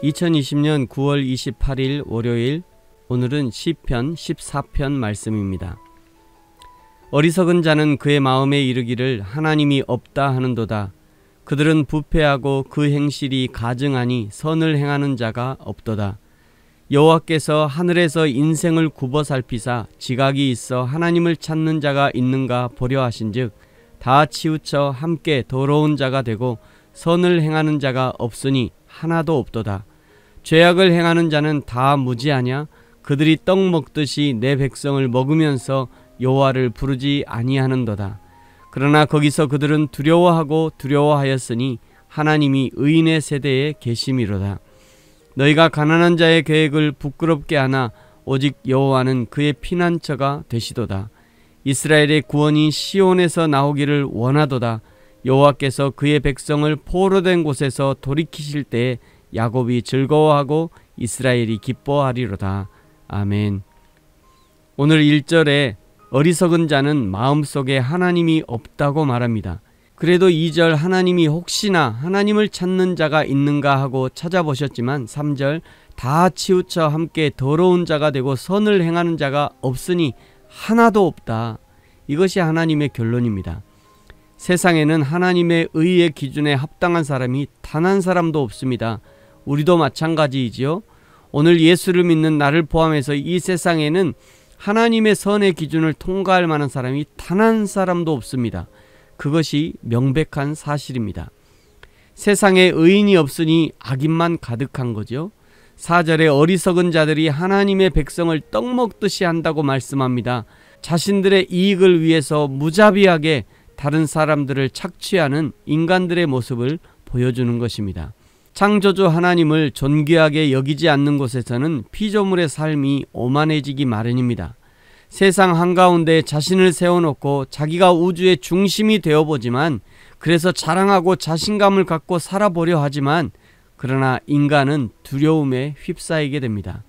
2020년 9월 28일 월요일, 오늘은 시편 14편 말씀입니다. 어리석은 자는 그의 마음에 이르기를 하나님이 없다 하는도다. 그들은 부패하고 그 행실이 가증하니 선을 행하는 자가 없도다. 여호와께서 하늘에서 인생을 굽어 살피사 지각이 있어 하나님을 찾는 자가 있는가 보려 하신즉 다 치우쳐 함께 더러운 자가 되고 선을 행하는 자가 없으니 하나도 없도다. 죄악을 행하는 자는 다 무지하냐? 그들이 떡 먹듯이 내 백성을 먹으면서 여호와를 부르지 아니하는도다. 그러나 거기서 그들은 두려워하고 두려워하였으니 하나님이 의인의 세대에 계심이로다. 너희가 가난한 자의 계획을 부끄럽게 하나 오직 여호와는 그의 피난처가 되시도다. 이스라엘의 구원이 시온에서 나오기를 원하도다. 여호와께서 그의 백성을 포로된 곳에서 돌이키실 때에 야곱이 즐거워하고 이스라엘이 기뻐하리로다. 아멘. 오늘 1절에 어리석은 자는 마음속에 하나님이 없다고 말합니다. 그래도 2절 하나님이 혹시나 하나님을 찾는 자가 있는가 하고 찾아보셨지만 3절 다 치우쳐 함께 더러운 자가 되고 선을 행하는 자가 없으니 하나도 없다. 이것이 하나님의 결론입니다. 세상에는 하나님의 의의 기준에 합당한 사람이 단 한 사람도 없습니다. 우리도 마찬가지이지요. 오늘 예수를 믿는 나를 포함해서 이 세상에는 하나님의 선의 기준을 통과할 만한 사람이 단 한 사람도 없습니다. 그것이 명백한 사실입니다. 세상에 의인이 없으니 악인만 가득한 거죠. 4절에 어리석은 자들이 하나님의 백성을 떡 먹듯이 한다고 말씀합니다. 자신들의 이익을 위해서 무자비하게 다른 사람들을 착취하는 인간들의 모습을 보여주는 것입니다. 창조주 하나님을 존귀하게 여기지 않는 곳에서는 피조물의 삶이 오만해지기 마련입니다. 세상 한가운데 자신을 세워놓고 자기가 우주의 중심이 되어보지만, 그래서 자랑하고 자신감을 갖고 살아보려 하지만, 그러나 인간은 두려움에 휩싸이게 됩니다.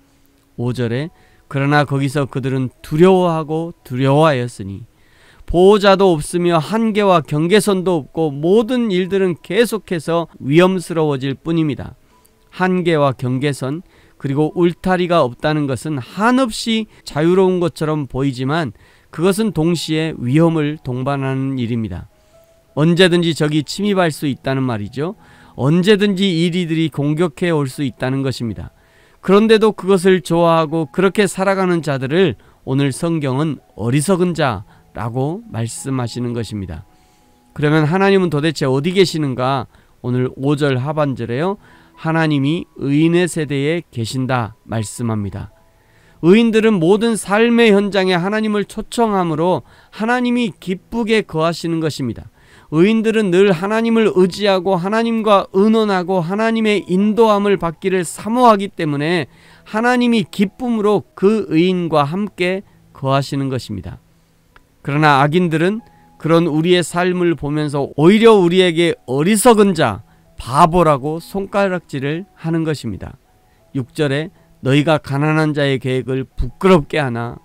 5절에 그러나 거기서 그들은 두려워하고 두려워하였으니 보호자도 없으며 한계와 경계선도 없고 모든 일들은 계속해서 위험스러워질 뿐입니다. 한계와 경계선 그리고 울타리가 없다는 것은 한없이 자유로운 것처럼 보이지만 그것은 동시에 위험을 동반하는 일입니다. 언제든지 적이 침입할 수 있다는 말이죠. 언제든지 이리들이 공격해 올 수 있다는 것입니다. 그런데도 그것을 좋아하고 그렇게 살아가는 자들을 오늘 성경은 어리석은 자라고 말씀하시는 것입니다. 그러면 하나님은 도대체 어디 계시는가? 오늘 5절 하반절에요. 하나님이 의인의 세대에 계신다 말씀합니다. 의인들은 모든 삶의 현장에 하나님을 초청함으로 하나님이 기쁘게 거하시는 것입니다. 의인들은 늘 하나님을 의지하고 하나님과 의논하고 하나님의 인도함을 받기를 사모하기 때문에 하나님이 기쁨으로 그 의인과 함께 거하시는 것입니다. 그러나 악인들은 그런 우리의 삶을 보면서 오히려 우리에게 어리석은 자, 바보라고 손가락질을 하는 것입니다. 6절에 너희가 가난한 자의 계획을 부끄럽게 하나.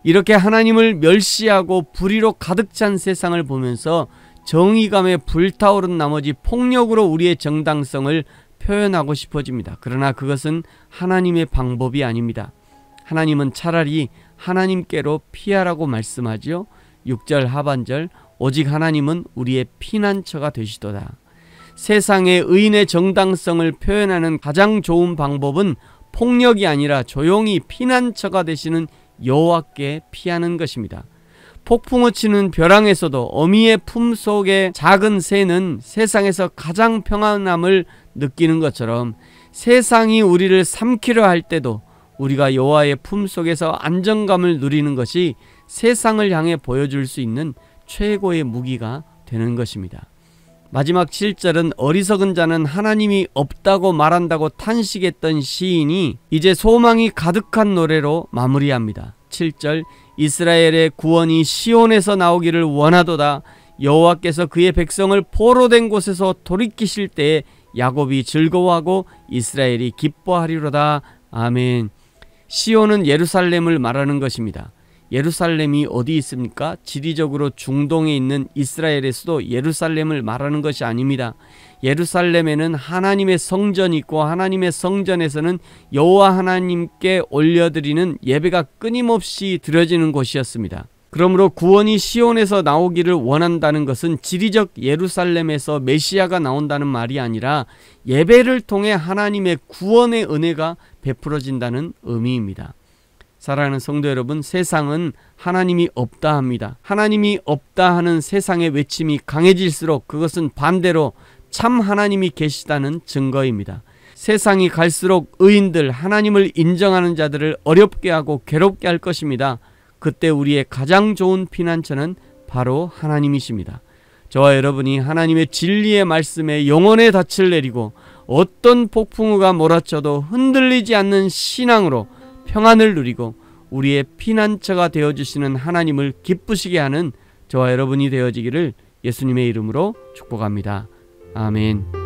이렇게 하나님을 멸시하고 불의로 가득 찬 세상을 보면서 정의감에 불타오른 나머지 폭력으로 우리의 정당성을 표현하고 싶어집니다. 그러나 그것은 하나님의 방법이 아닙니다. 하나님은 차라리 하나님께로 피하라고 말씀하지요. 6절 하반절 오직 하나님은 우리의 피난처가 되시도다. 세상의 의인의 정당성을 표현하는 가장 좋은 방법은 폭력이 아니라 조용히 피난처가 되시는 여호와께 피하는 것입니다. 폭풍을 치는 벼랑에서도 어미의 품속의 작은 새는 세상에서 가장 평안함을 느끼는 것처럼 세상이 우리를 삼키려 할 때도 우리가 여호와의 품속에서 안정감을 누리는 것이 세상을 향해 보여줄 수 있는 최고의 무기가 되는 것입니다. 마지막 7절은 어리석은 자는 하나님이 없다고 말한다고 탄식했던 시인이 이제 소망이 가득한 노래로 마무리합니다. 7절 이스라엘의 구원이 시온에서 나오기를 원하도다. 여호와께서 그의 백성을 포로된 곳에서 돌이키실 때에 야곱이 즐거워하고 이스라엘이 기뻐하리로다. 아멘. 시온은 예루살렘을 말하는 것입니다. 예루살렘이 어디 있습니까? 지리적으로 중동에 있는 이스라엘의 수도 예루살렘을 말하는 것이 아닙니다. 예루살렘에는 하나님의 성전이 있고 하나님의 성전에서는 여호와 하나님께 올려드리는 예배가 끊임없이 드려지는 곳이었습니다. 그러므로 구원이 시온에서 나오기를 원한다는 것은 지리적 예루살렘에서 메시아가 나온다는 말이 아니라 예배를 통해 하나님의 구원의 은혜가 베풀어진다는 의미입니다. 사랑하는 성도 여러분, 세상은 하나님이 없다 합니다. 하나님이 없다 하는 세상의 외침이 강해질수록 그것은 반대로 참 하나님이 계시다는 증거입니다. 세상이 갈수록 의인들, 하나님을 인정하는 자들을 어렵게 하고 괴롭게 할 것입니다. 그때 우리의 가장 좋은 피난처는 바로 하나님이십니다. 저와 여러분이 하나님의 진리의 말씀에 영혼의 닻을 내리고 어떤 폭풍우가 몰아쳐도 흔들리지 않는 신앙으로 평안을 누리고 우리의 피난처가 되어주시는 하나님을 기쁘시게 하는 저와 여러분이 되어지기를 예수님의 이름으로 축복합니다. 아멘.